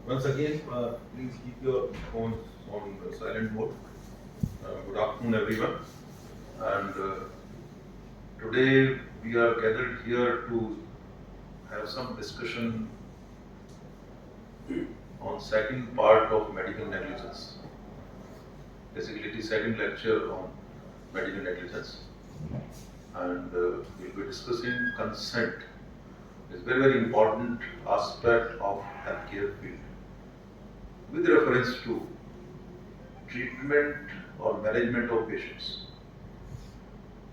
Once again, please keep your phones on silent mode. Good afternoon, everyone. And today we are gathered here to have some discussion on second part of medical negligence. Basically, it is second lecture on medical negligence, and we'll be discussing consent. It's very, very important aspect of healthcare field with reference to treatment or management of patients.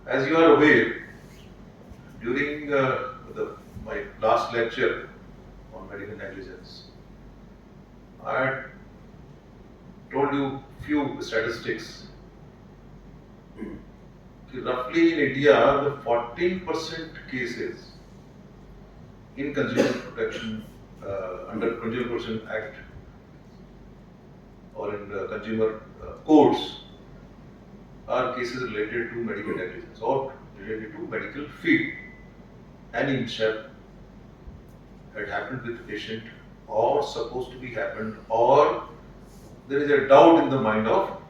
As you are aware, during my last lecture on medical negligence, I had told you few statistics. Roughly in India, the 14% cases in consumer protection under Consumer Protection Act or in consumer courts are cases related to medical negligence or related to medical field. Any mishap had happened with the patient or supposed to be happened, or there is a doubt in the mind of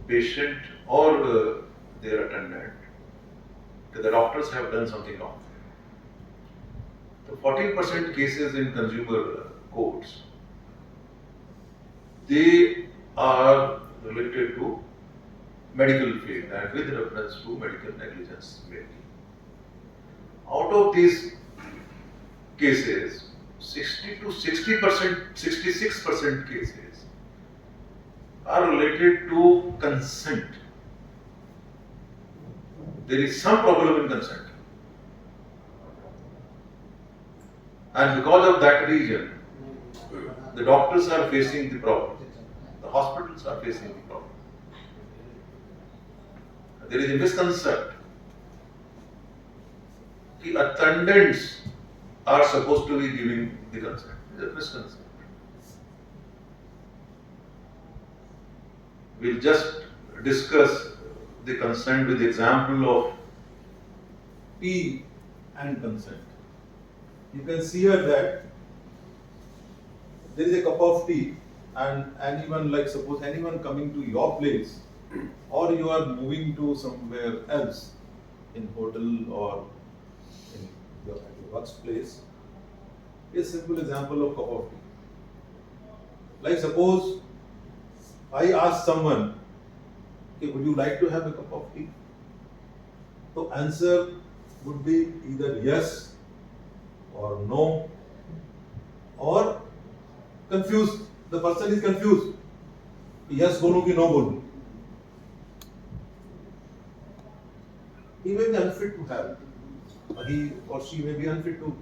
patient or their attendant that the doctors have done something wrong. The 14% cases in consumer courts, they are related to medical field and with reference to medical negligence mainly. Out of these cases, 60 to 60%, 66% cases are related to consent. There is some problem in consent. And because of that reason, the doctors are facing the problem. The hospitals are facing the problem. There is a misconception that attendants are supposed to be giving the consent. It's a misconception. We'll just discuss the consent with the example of tea and consent. You can see here that there is a cup of tea, and anyone, like suppose anyone coming to your place, or you are moving to somewhere else, in hotel or in your workplace, a simple example of cup of tea. Like suppose I ask someone, okay, would you like to have a cup of tea? So answer would be either yes or no or confused. The person is confused. Yes बोलूं कि no बोलूं. He may be unfit to have it. He or she may be unfit to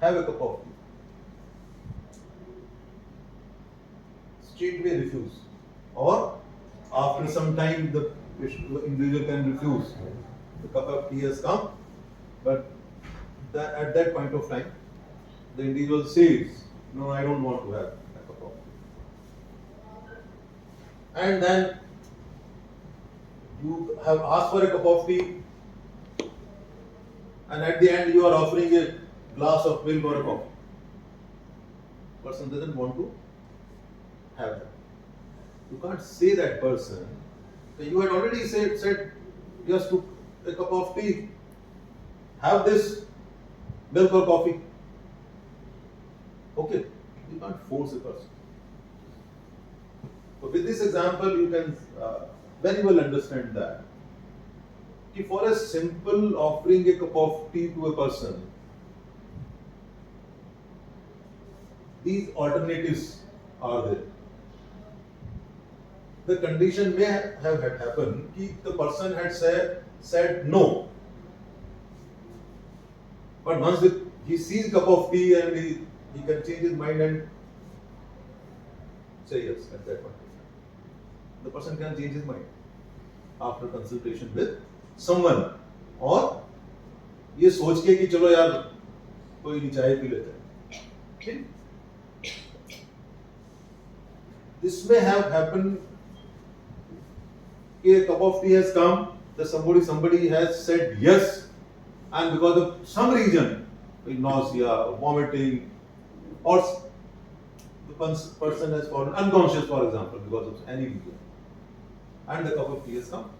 have a cup of tea. Straight may refuse. Or after some time the individual can refuse. The cup of tea has come, but at that point of time, the individual says, no, I don't want to have a cup of tea. And then you have asked for a cup of tea, and at the end you are offering a glass of milk or a coffee. Person doesn't want to have that. You can't say that person. You had already said yes to a cup of tea. Have this milk or coffee. Okay, you can't force a person. So with this example, you can very well understand that for a simple offering a cup of tea to a person, these alternatives are there. The condition may have had happened that the person had said no. But once he sees a cup of tea and he can change his mind and say yes at that point. The person can change his mind after consultation with someone. और ये सोच के कि चलो यार कोई नहीं चाय पी लेते हैं. This may have happened. A cup of tea has come, that somebody has said yes, and because of some reason, nausea, vomiting, or person has fallen unconscious, for example, because of any reason, and the cup of tea has come.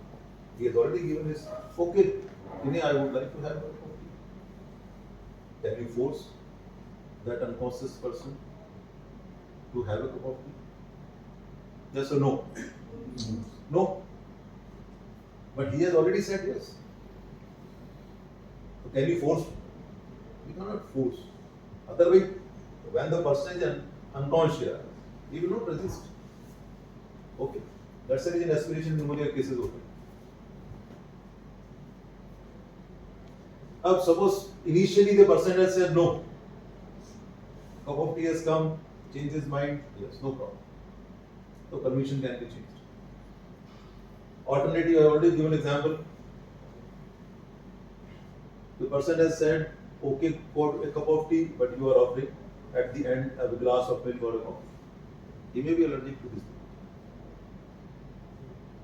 He has already given his okay. Today I would like to have a cup of tea. Can you force that unconscious person to have a cup of tea? Yes or no? No. But he has already said yes. So can you force? You cannot force. Otherwise, when the person is unconscious, he will not resist. Okay. That's the reason aspiration pneumonia cases occur. Suppose initially the person has said no. Cup of tea has come, change his mind, yes, no problem. So permission can be changed. Alternative, I already given example. The person has said, okay for a cup of tea, but you are offering at the end a glass of milk or a coffee. He may be allergic to this thing.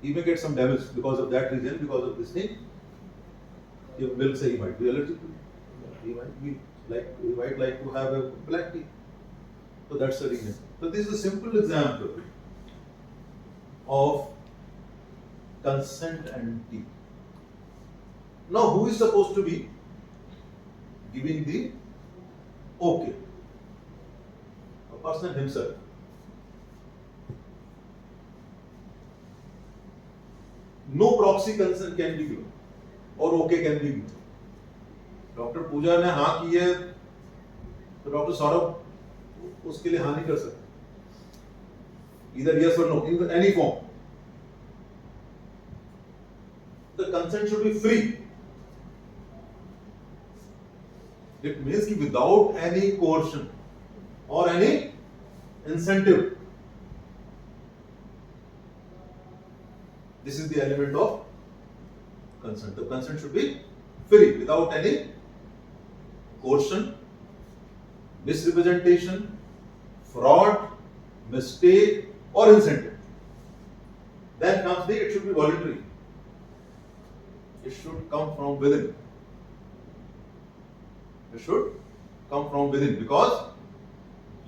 He may get some damage because of that reason, because of this thing. Your milk say he might be allergic to it. He might like to have a black tea. So that's the reason. So this is a simple example of consent and tea. Now who is supposed to be giving the okay? A person himself. No proxy consent can be given or okay can be given. Doctor Puja ने हाँ की है तो doctor Saurabh उसके लिए हाँ नहीं कर सकते. Either yes or no in any form. The consent should be free. It means कि without any coercion or any incentive. This is the element of consent. The consent should be free, without any coercion, misrepresentation, fraud, mistake, or incentive. Then comes the, it should be voluntary. It should come from within. It should come from within, because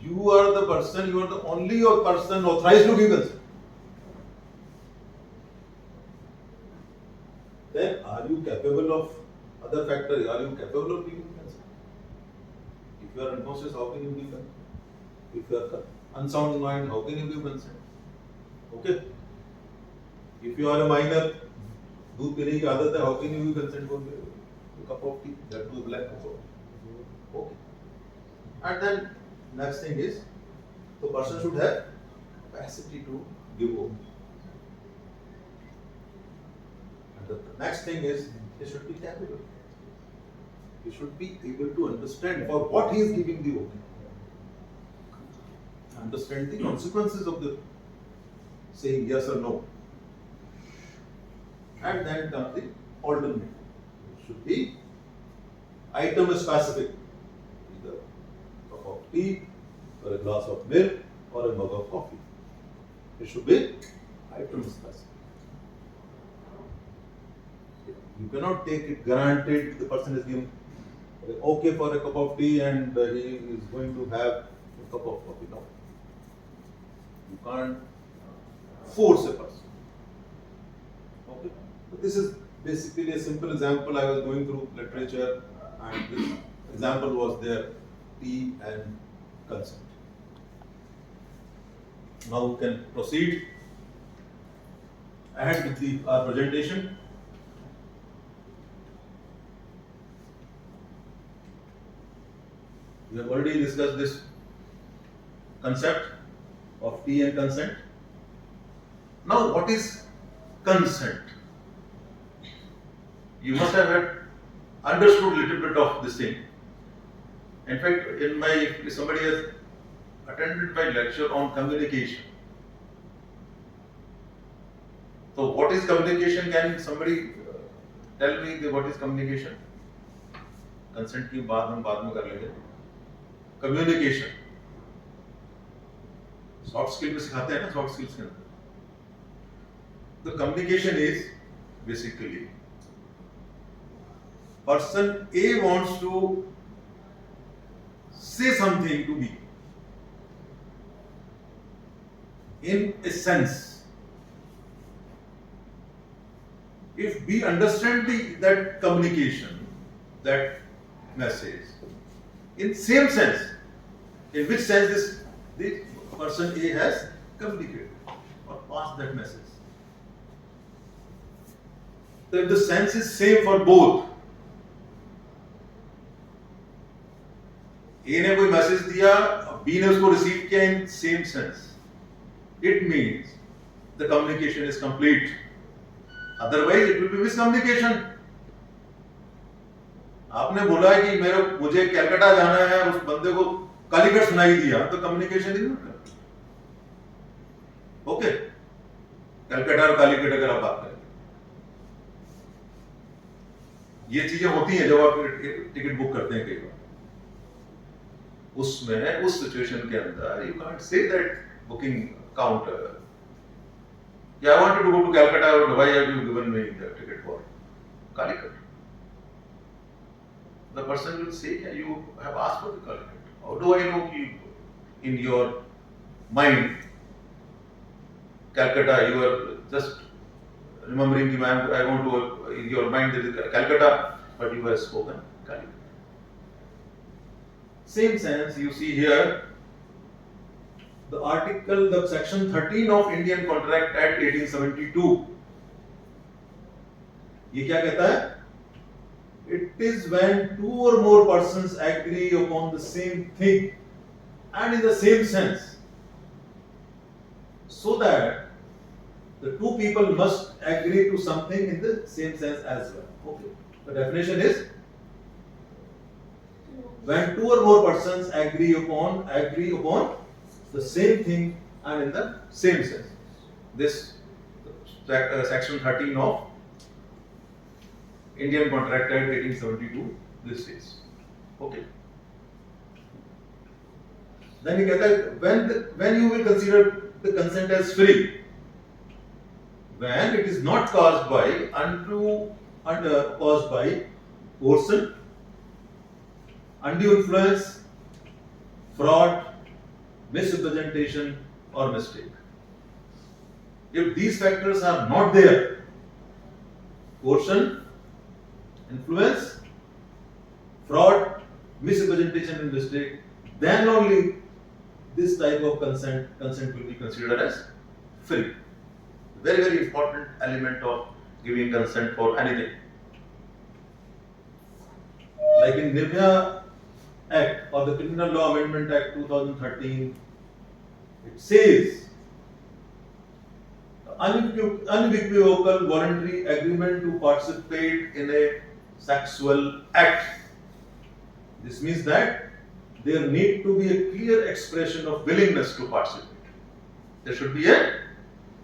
you are the person, you are the only person authorized to give consent. Then are you capable of other factors? Are you capable of giving consent? If you are unconscious, how can you give consent? If you are unsound mind, how can you give consent? Okay. If you are a minor, दूध पीने की आदत है, how can you give consent for a cup of tea? That too black cup of tea. Okay. And then next thing is, the person should have capacity to give over. And the next thing is, he should be capable. He should be able to understand for what he is giving the okay. Understand the consequences of the saying yes or no. And then comes the alternative. It should be item specific. Either a cup of tea, or a glass of milk, or a mug of coffee. It should be item specific. You cannot take it granted the person is giving okay for a cup of tea and he is going to have a cup of coffee. No. You can't force a person. Okay. But this is basically a simple example. I was going through literature and this example was there, tea and consent. Now we can proceed ahead with our presentation. We have already discussed this concept of tea and consent. Now, what is consent? You must have understood a little bit of this thing. In fact, if somebody has attended my lecture on communication. So, what is communication? Can somebody tell me what is communication? Consent की बात हम बाद में कर लेंगे. Communication. Soft skill में सिखाते हैं ना, soft skills के अंदर. The communication is basically person A wants to say something to B. in a sense. If we understand that communication, that message, in same sense, in which sense the person A has communicated or passed that message. So if the sense is same for both, A ने कोई message दिया, B ने उसको receive किया in same sense, it means the communication is complete. Otherwise it will be miscommunication. आपने बोला है कि मुझे कलकत्ता जाना है, उस बंदे को कालीकट सुनाई दिया, तो communication is not okay. Calcutta और कालीकट अगर आप बात करें, ये चीजें होती हैं जब आप टिकट बुक करते हैं कई बार. उसमें उस सिचुएशन के अंदर you can't say that booking counter, Yeah, I wanted to go to Calcutta, why have you given me the ticket for Calicut? The person will say, yeah, you have asked for the Calicut. How do I know ki in your mind, Calcutta, you are just remembering the I want to, in your mind there is Calcutta, but you have spoken Calicut. Same sense you see here, the section 13 of Indian Contract Act 1872. ये क्या कहता है? It is when two or more persons agree upon the same thing and in the same sense, so that the two people must agree to something in the same sense as well. Okay. The definition is when two or more persons agree upon the same thing and in the same sense. This section 13 of Indian Contract Act 1872 this says. Okay. Then he कहता है when you will consider the consent as free, when it is not caused by coercion, undue influence, fraud, misrepresentation or mistake. If these factors are not there, coercion, influence, fraud, misrepresentation and mistake, then only this type of consent will be considered as free. Very, very important element of giving consent for anything. Like in Nirbhaya Act or the Criminal Law Amendment Act 2013, it says unequivocal voluntary agreement to participate in a sexual act. This means that there need to be a clear expression of willingness to participate. There should be a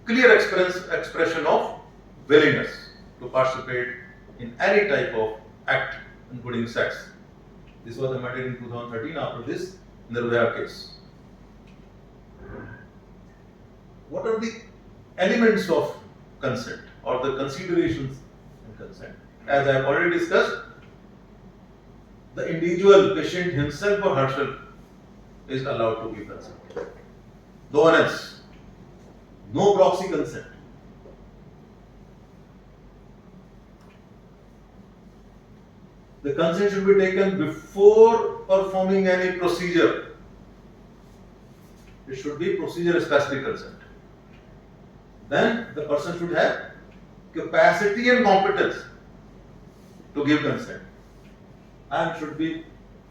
clear expression of willingness to participate in any type of act, including sex. This was amended in 2013 after this Nirbhaya case. What are the elements of consent or the considerations in consent? As I have already discussed, the individual patient himself or herself is allowed to give consent. No one else. No proxy consent. The consent should be taken before performing any procedure. It should be procedure specific consent. Then the person should have capacity and competence to give consent, and should be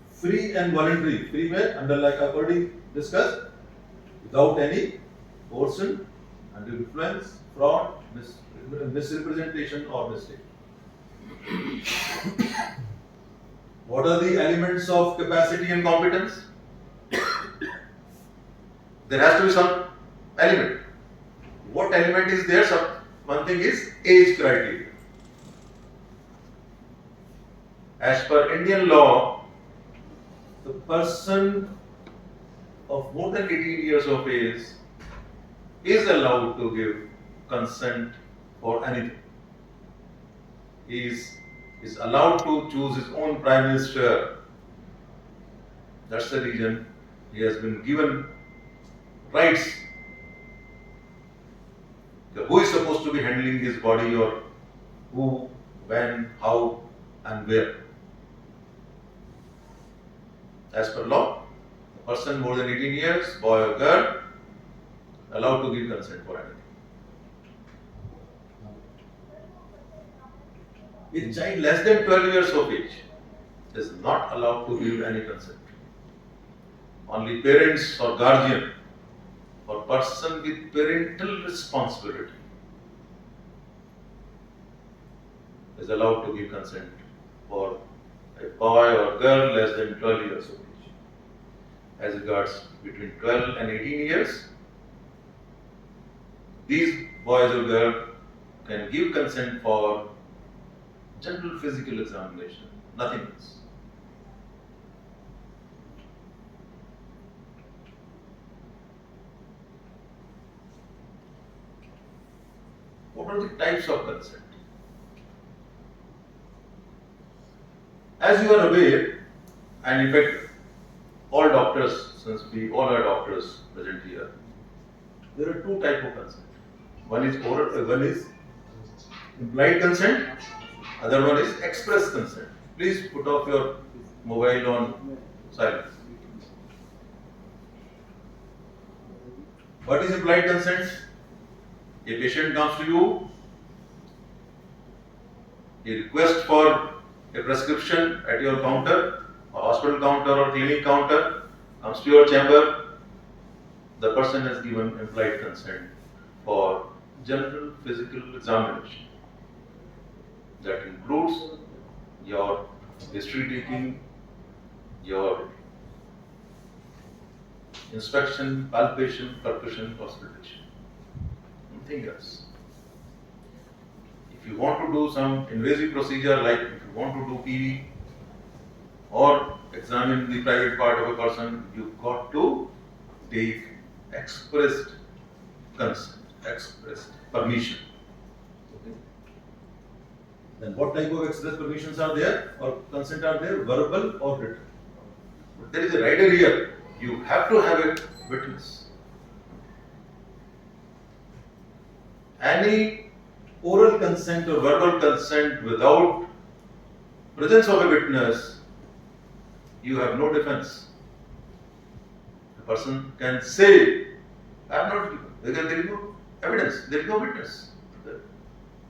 free and voluntary. Free way, under like I already discussed, without any coercion, undue influence, fraud, misrepresentation or mistake. What are the elements of capacity and competence? There has to be some element. What element is there? One thing is age criteria. As per Indian law, the person of more than 18 years of age is allowed to give consent for anything. He is allowed to choose his own prime minister. That's the reason he has been given rights Who is supposed to be handling his body, or who, when, how, and where? As per law, a person more than 18 years, boy or girl, allowed to give consent for anything. A child less than 12 years of age is not allowed to give any consent. Only parents or guardian or person with parental responsibility is allowed to give consent for a boy or girl less than 12 years of age. As regards between 12 and 18 years, these boys or girls can give consent for general physical examination, nothing else. What are the types of consent? As you are aware, and in fact, all doctors, since we all are doctors present here, there are two types of consent. One is oral, one is implied consent, other one is express consent. Please put off your mobile on silence. What is implied consent? A patient comes to you, he requests for a prescription at your counter, or hospital counter or clinic counter, comes to your chamber, the person has given implied consent for general physical examination. That includes your history taking, your inspection, palpation, percussion, auscultation. Nothing else. If you want to do some invasive procedure, like if you want to do PV or examine the private part of a person, you've got to take expressed consent, expressed permission. Okay. Then what type of express permissions are there or consent are there? Verbal or written. But there is a rider here. You have to have a witness. Any oral consent or verbal consent without presence of a witness, you have no defense. The person can say, I have not given. There is no evidence, there is no witness.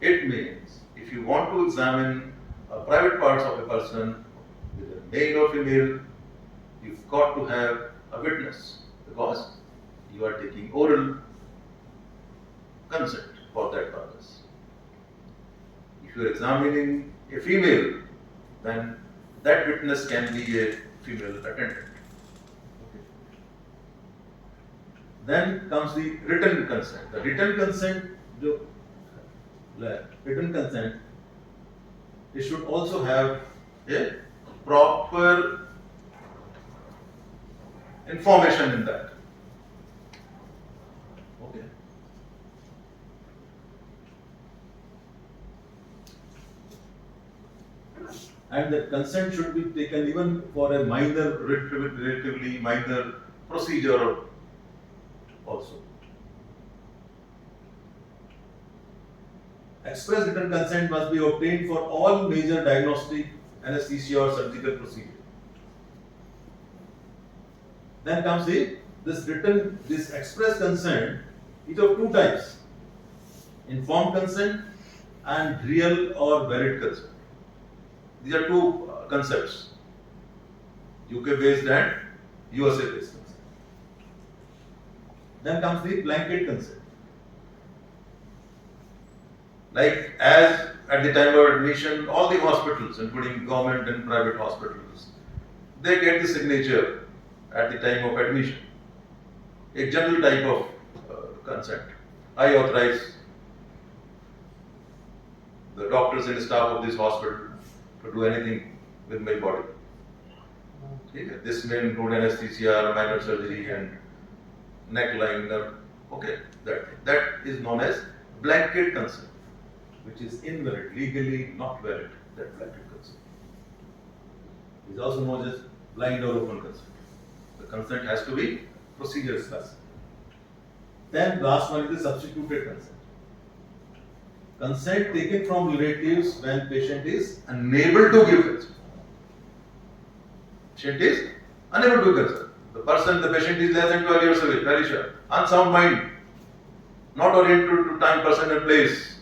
It means if you want to examine private parts of a person, whether male or female, you've got to have a witness because you are taking oral consent for that purpose. If you are examining a female, then that witness can be a female attendant. Okay. Then comes the written consent. The written consent, it should also have a proper information in that. Okay. And the consent should be taken even for a minor, relatively minor procedure also. Express written consent must be obtained for all major diagnostic, anesthesia or surgical procedure. Then comes this express consent is of two types: informed consent and real or valid consent. These are two concepts, UK based and USA based consent. Then comes the blanket consent. Like as at the time of admission, all the hospitals, including government and private hospitals, they get the signature at the time of admission. A general type of consent. I authorize the doctors and staff of this hospital to do anything with my body. Okay. This may include anesthesia, minor surgery, and neck liner. Okay, that is known as blanket consent, which is invalid, legally not valid. That blanket consent is also known as blind or open consent. The consent has to be procedure specific. Then last one is the substituted consent. Consent taken from relatives when patient is unable to give consent. Patient is unable to give consent. The patient is less than 12 years of age, very sure, unsound mind, not oriented to time, person and place,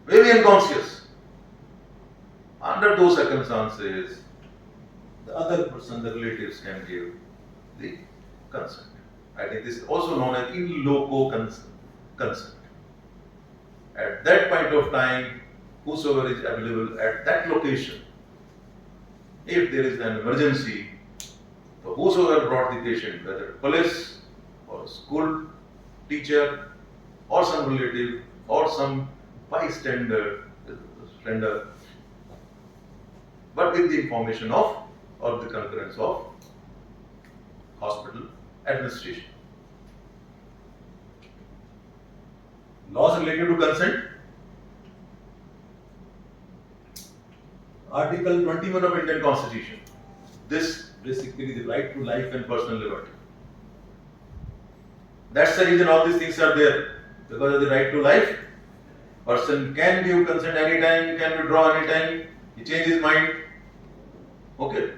very unconscious. Under those circumstances, the other person, the relatives can give the consent. I think this is also known as in loco consent. At that point of time, whosoever is available at that location, if there is an emergency, so whosoever brought the patient, whether police or school teacher or some relative or some bystander, but with the information of or the concurrence of hospital administration. Laws related to consent. Article 21 of Indian Constitution. This basically the right to life and personal liberty. That's the reason all these things are there. Because of the right to life, person can give consent anytime, can withdraw anytime, he changes his mind. Okay.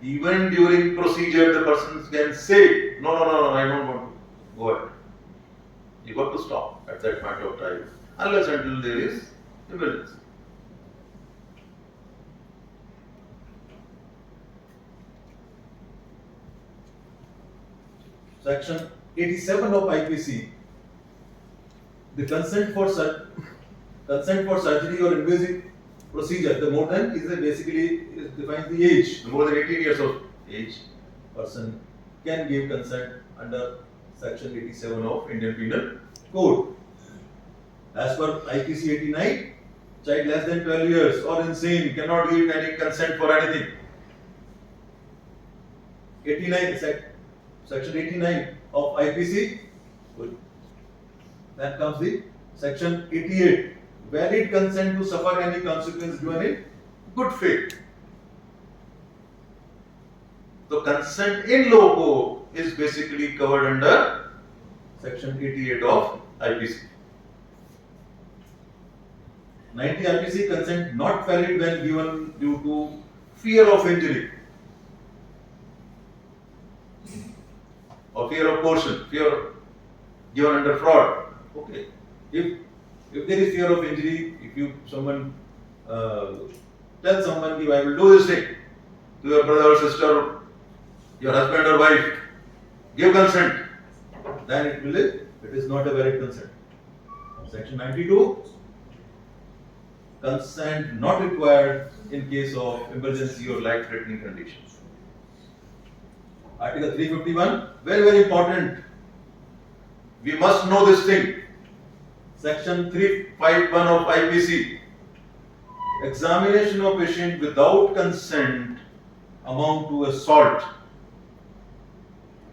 Even during procedure, the person can say, no, I don't want to go ahead. You got to stop at that point of time, unless until there is emergency. Section 87 of IPC, the consent for surgery or invasive procedure, the more than is basically defines the age. The more than 18 years of age, person can give consent under Section 87 of Indian Penal Code. As per IPC 89, child less than 12 years or insane cannot give any consent for anything. 89, Section 89 of IPC. Then comes the Section 88. Valid consent to suffer any consequence given in good faith. So consent in loco is basically covered under Section 88 of IPC. 90 IPC, consent not valid when given due to fear of injury or fear of coercion, fear given under fraud. Okay. If there is fear of injury, if someone tell someone, I will do this thing to your brother or sister, your husband or wife, give consent, then it is not a valid consent. Section 92, consent not required in case of emergency or life-threatening conditions. Article 351, very important. We must know this thing. Section 351 of IPC, examination of patient without consent amount to assault.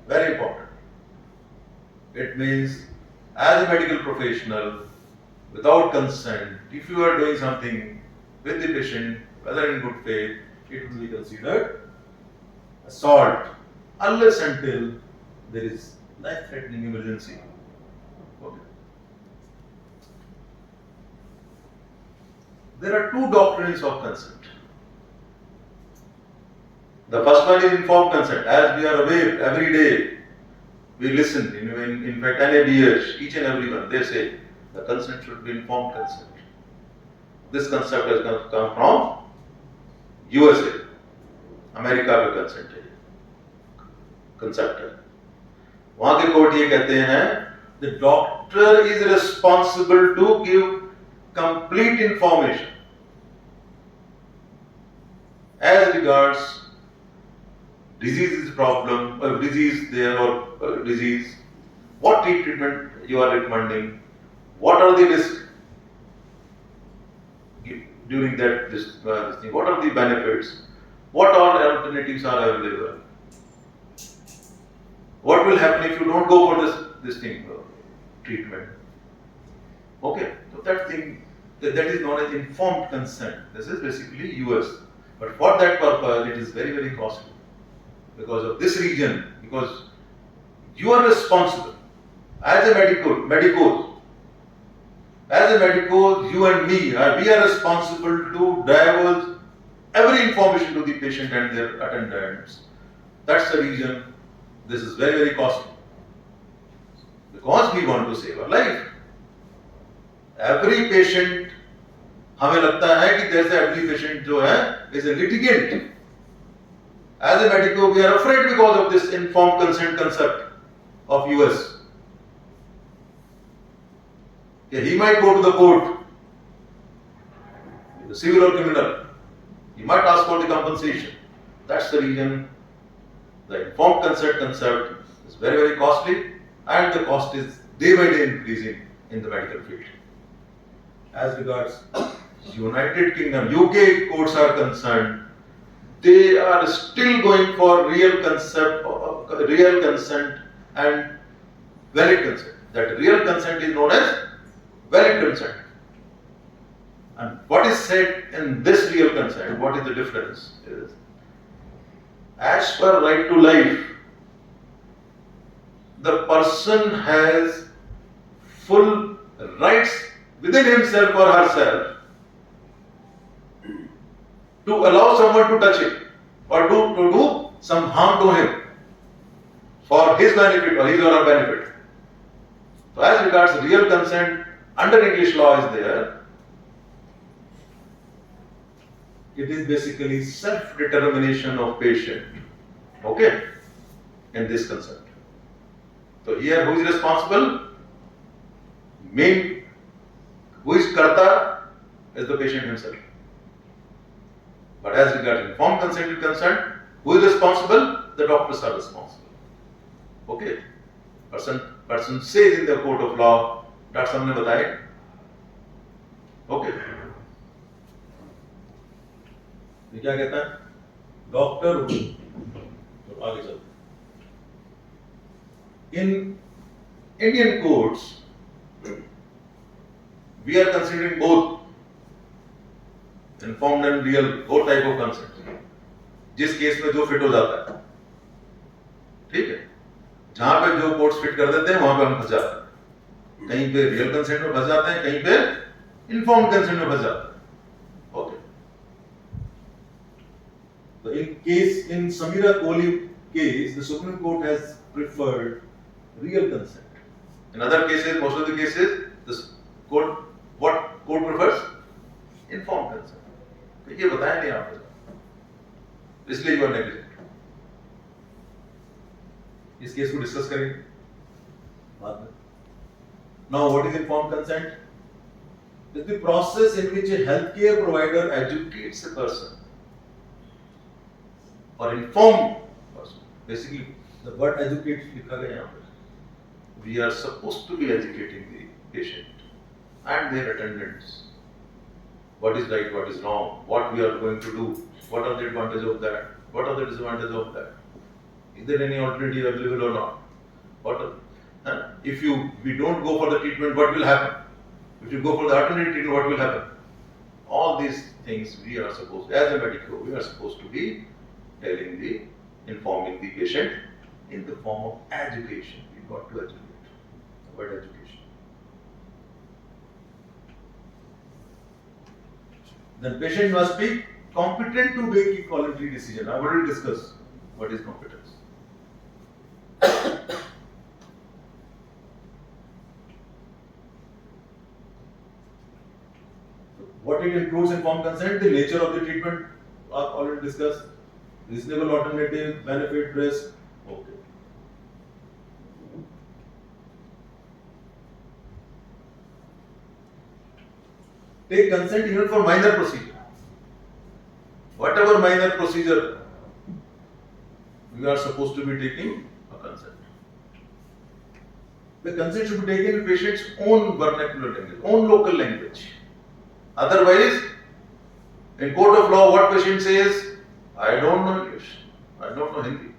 Very important. It means as a medical professional, without consent, if you are doing something with the patient, whether in good faith, it will be considered assault, unless until there is life-threatening emergency. Okay. There are two doctrines of consent. The first one is informed consent. As we are aware, every day we listen. In fact, NABH, each and every one, they say the consent should be informed consent. This concept has come from USA. America का consent है, concept है. वहां के court ये कहते हैं the doctor is responsible to give complete information as regards disease problem or disease there or disease, what treatment you are recommending, what are the risks during that this thing, what are the benefits, what all alternatives are available, what will happen if you don't go for this thing treatment. Okay, so that thing that is known as informed consent. This is basically US, but for that purpose it is very costly because of this region, because you are responsible as a medical As a medico, you and me, we are responsible to divulge every information to the patient and their attendants. That's the reason this is very, very costly. Because we want to save a life. Every patient, हमें लगता है कि जैसे every patient जो है is a litigant. As a medico, we are afraid because of this informed consent concept of US. He might go to the court, civil or criminal. He might ask for the compensation. That's the reason the informed consent concept is very, very costly, and the cost is day by day increasing in the medical field. As regards United Kingdom, UK courts are concerned, they are still going for real consent and valid consent. That real consent is known as valid consent. And what is said in this real consent, what is the difference? Is as per right to life, the person has full rights within himself or herself to allow someone to touch it or to do some harm to him for his benefit or his or her benefit. So as regards real consent, under English law is there. It is basically self-determination of patient, okay, in this consent. So here who is responsible? Who is karta is the patient himself. But as regards informed consented consent, who is responsible? The doctors are responsible. Okay. Person says in the court of law, doctor साहब ने बताया, okay, ये क्या कहता है? Doctor तो आगे चलते in Indian courts we are considering both informed and real, both type of consent. जिस केस में जो फिट हो जाता है, ठीक है, जहां पे जो कोर्ट्स फिट कर देते हैं वहां पे हम फंस जाते हैं. कहीं पे रियल कंसेंट में फंस जाते हैं, कहीं पे इन्फॉर्म्ड कंसेंट में फंस जाते हैं. Okay. So in Samira Kohli case, the Supreme Court has preferred real consent. In other cases, most of the cases, what court prefers? Informed consent. तो ये बताया नहीं आपने, इसलिए यू आर नेग्लिजेंट. इस केस को डिस्कस करेंगे बाद में. Now, what is informed consent? It's the process in which a healthcare provider educates a person or informed person. Basically, the word educate लिखा गया यहाँ पर. We are supposed to be educating the patient and their attendants. What is right, what is wrong, what we are going to do, what are the advantages of that, what are the disadvantages of that, is there any alternative available or not, if we don't go for the treatment, what will happen, if you go for the alternative treatment, what will happen. All these things we are supposed, as a medico, we are supposed to be informing the patient in the form of education. We got to educate. The word education. Then patient must be competent to make a voluntary decision. I already discussed what is competence. What it includes informed consent, the nature of the treatment, already discussed. Reasonable alternative, benefit, risk. Okay. Take consent even for minor procedure. Whatever minor procedure, we are supposed to be taking a consent. The consent should be taken in patient's own vernacular language, own local language. Otherwise, in court of law, what patient says, I don't know English, I don't know Hindi.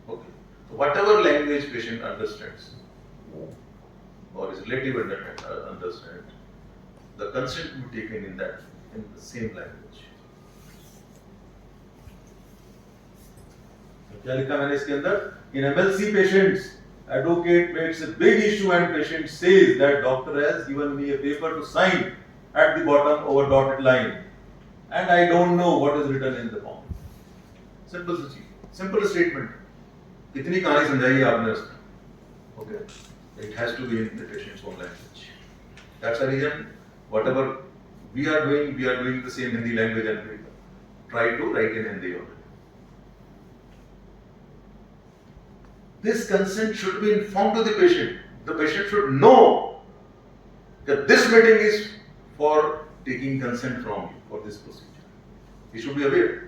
Okay. So whatever language patient understands, or his relative understands, the consent will be taken in the same language. क्या लिखा मैंने इसके अंदर? In MLC patients, advocate makes a big issue and patient says that doctor has given me a paper to sign at the bottom over dotted line and I don't know what is written in the form. Simple सी चीज, simple statement. कितनी कहानी समझाई आपने उसमें? Okay, it has to be in the patient's own language. That's the reason whatever we are doing the same Hindi language and we try to write in Hindi only. This consent should be informed to the patient. The patient should know that this meeting is for taking consent from you for this procedure. He should be aware.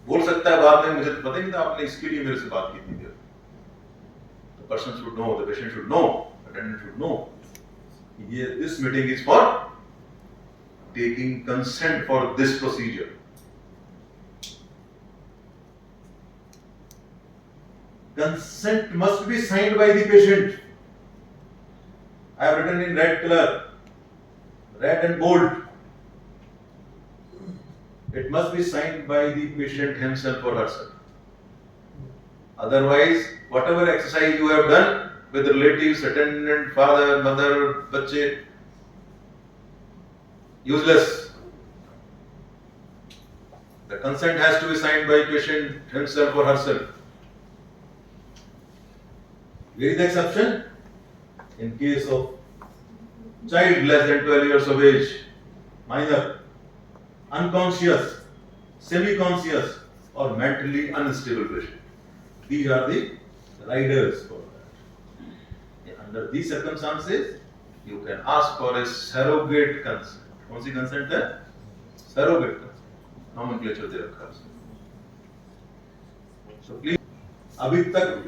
बोल सकता है बाद में मुझे तो पता ही नहीं था आपने इसके लिए मेरे से बात की थी. The person should know, the patient should know, attendant should know. This meeting is for taking consent for this procedure. Consent must be signed by the patient. I have written in red color, red and bold. It must be signed by the patient himself or herself. Otherwise, whatever exercise you have done with relatives, attendant, father, mother, bacche, useless. The consent has to be signed by patient himself or herself. Where is the exception? In case of child less than 12 years of age, minor, unconscious, semi-conscious or mentally unstable patient. These are the riders for that. Under these circumstances, you can ask for a surrogate consent. कौन सी consent है? Surrogate consent. Nomenclature दे रखा है. So please, अभी तक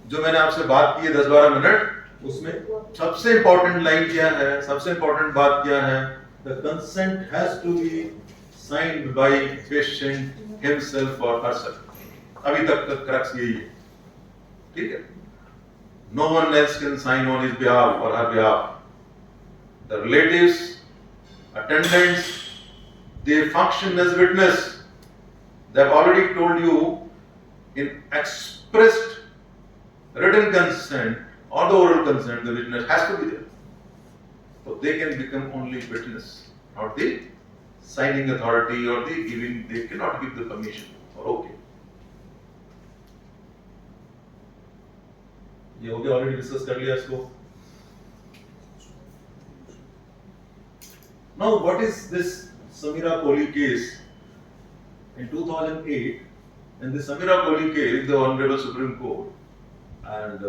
जो मैंने आपसे बात की है 10-12 मिनट, उसमें सबसे इम्पोर्टेंट लाइन क्या है, सबसे इम्पोर्टेंट बात क्या है? The consent has to be signed by patient himself or herself. अभी तक का क्रक्स यही है, ठीक है? No one else can sign on his behalf or her behalf. The relatives, attendants, they function as witness. They have already told you in expressed written consent or the oral consent, the witness has to be there. So they can become only witness, not the signing authority or the giving, they cannot give the permission or okay. ये हो गया, already discuss कर लिया इसको. Now what is this Samira Kohli case? In 2008, in the Samira Kohli case, the Honorable Supreme Court and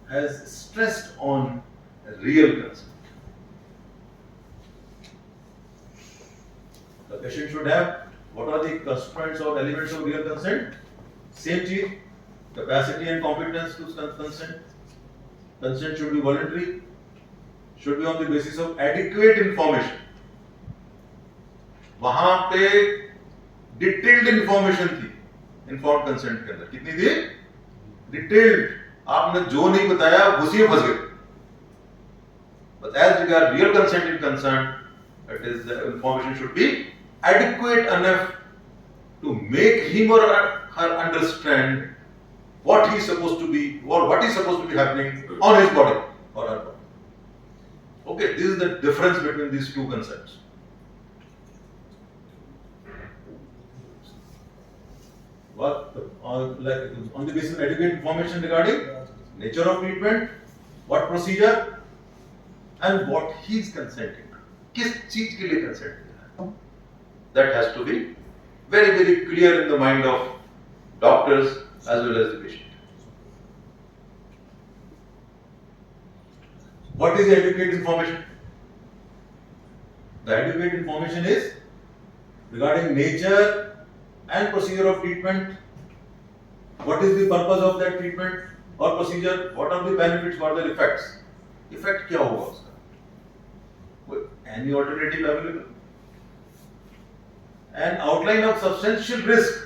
has stressed on real consent. The patient should have, what are the constraints or elements of real consent? Safety, capacity and competence to consent. Consent should be voluntary, should be on the basis of adequate information. वहां पे detailed information थी inform consent के अंदर. कितनी थी? Detailed. आपने जो नहीं बताया उसी में फंस गए. But as regard real consent in concern, that is, the information should be adequate enough to make him or her understand what he is supposed to be or what is supposed to be happening on his body or her body. Okay, this is the difference between these two concepts. What on the basis of adequate information regarding nature of treatment, what procedure, and what he is consenting to. किस चीज के लिए consent किया है? That has to be very very clear in the mind of doctors as well as the patient. What is adequate information? The adequate information is regarding nature and procedure of treatment. What is the purpose of that treatment or procedure? What are the benefits? What are the effects? Effect क्या होगा उसका? Any alternative available? An outline of substantial risk.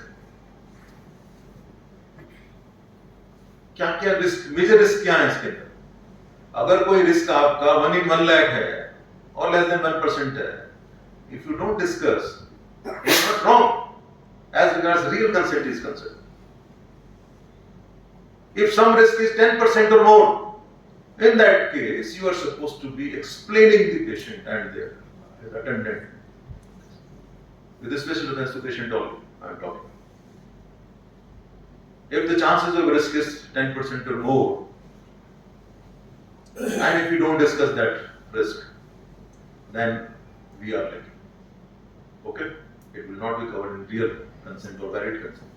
क्या क्या risk, major risk क्या है इसके अंदर? अगर कोई रिस्क आपका 1 in 1 lakh है और less than 1% है, if you don't discuss, it's not wrong as regards real consent is concerned. If some risk is 10% or more, in that case, you are supposed to be explaining the patient and their attendant. With special reference to patient only, I am talking. If the chances of risk is 10% or more, and if you don't discuss that risk, then we are liable. Okay? It will not be covered in real consent or valid consent.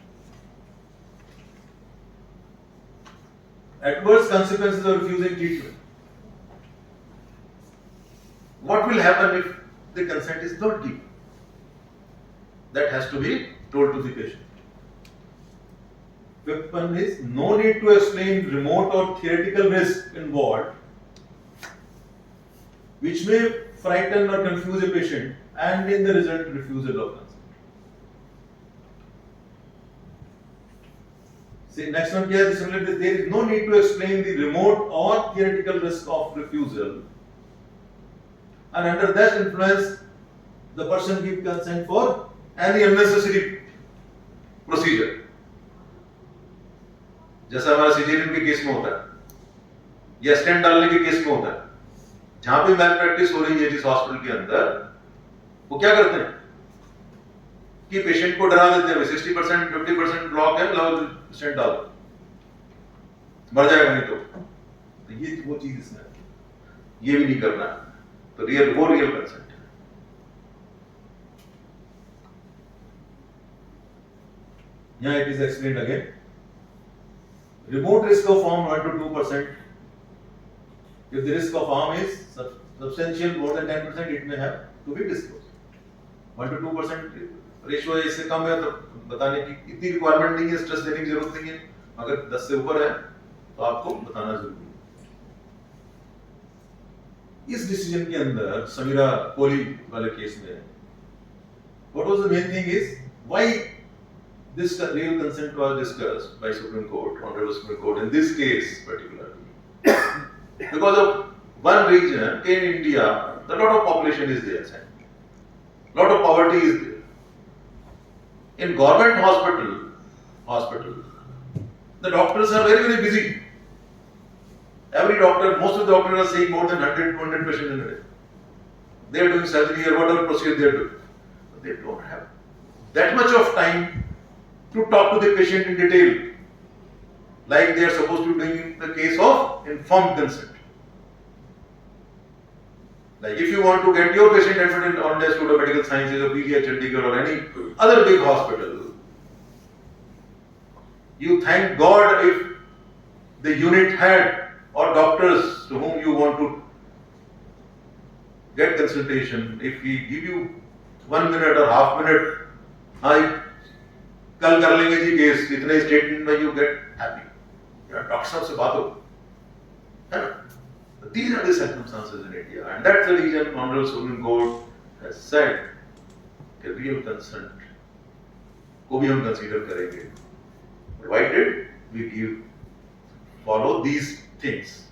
Adverse consequences of refusing treatment. What will happen if the consent is not given? That has to be told to the patient. Fifth one is no need to explain remote or theoretical risk involved, which may frighten or confuse a patient and in the result refusal of consent. See, next one here, similarly, there is no need to explain the remote or theoretical risk of refusal, and under that influence, the person gives consent for any unnecessary procedure. जैसा हमारा caesarean के case में होता है या stent डालने के case में होता है, जहां पे मैल प्रैक्टिस हो रही है जिस हॉस्पिटल के अंदर, वो क्या करते हैं कि पेशेंट को डरा देते हैं 60% 50% ब्लॉक है, लो स्टेंट डालो, मर जाएगा नहीं तो ये वो चीज इसमें ये भी नहीं करना, तो रियल कंसेंट। यहाँ it is explained again. Remote risk of harm 1 to 2%. If the risk of harm is substantial, more than 10%, it may have to be disclosed. 1 to 2% ratio है, इससे कम है तो बताने की इतनी रिक्वायरमेंट नहीं है, स्ट्रेस देने की जरूरत नहीं है। अगर 10 से ऊपर है तो आपको बताना जरूरी है। इस डिसीजन के अंदर समीरा कोहली वाले केस में what was the main thing is why this real consent was discussed by Supreme Court, Honorable Supreme Court, in this case particularly. Because of one region in India, a lot of population is there, a lot of poverty is there. In government hospital, the doctors are very, very busy. Every doctor, most of the doctors are seeing more than 100, 200 patients in a day. They are doing surgery or whatever procedure they are doing. But they don't have that much of time to talk to the patient in detail, like they are supposed to be doing in the case of informed consent. Like if you want to get your patient admitted on the Institute of Medical Sciences or PGI Chandigarh or any other big hospital, you thank God if the unit head or doctors to whom you want to get consultation, if we give you 1 minute or half minute, कल कर लेंगे जी case, इतने statement में you get happy. Doctor साहब से बात हो, है ना? These are the circumstances in India, and that's the reason Honorable Supreme Court has said that real consent को भी हम consider करेंगे, provided we follow these things.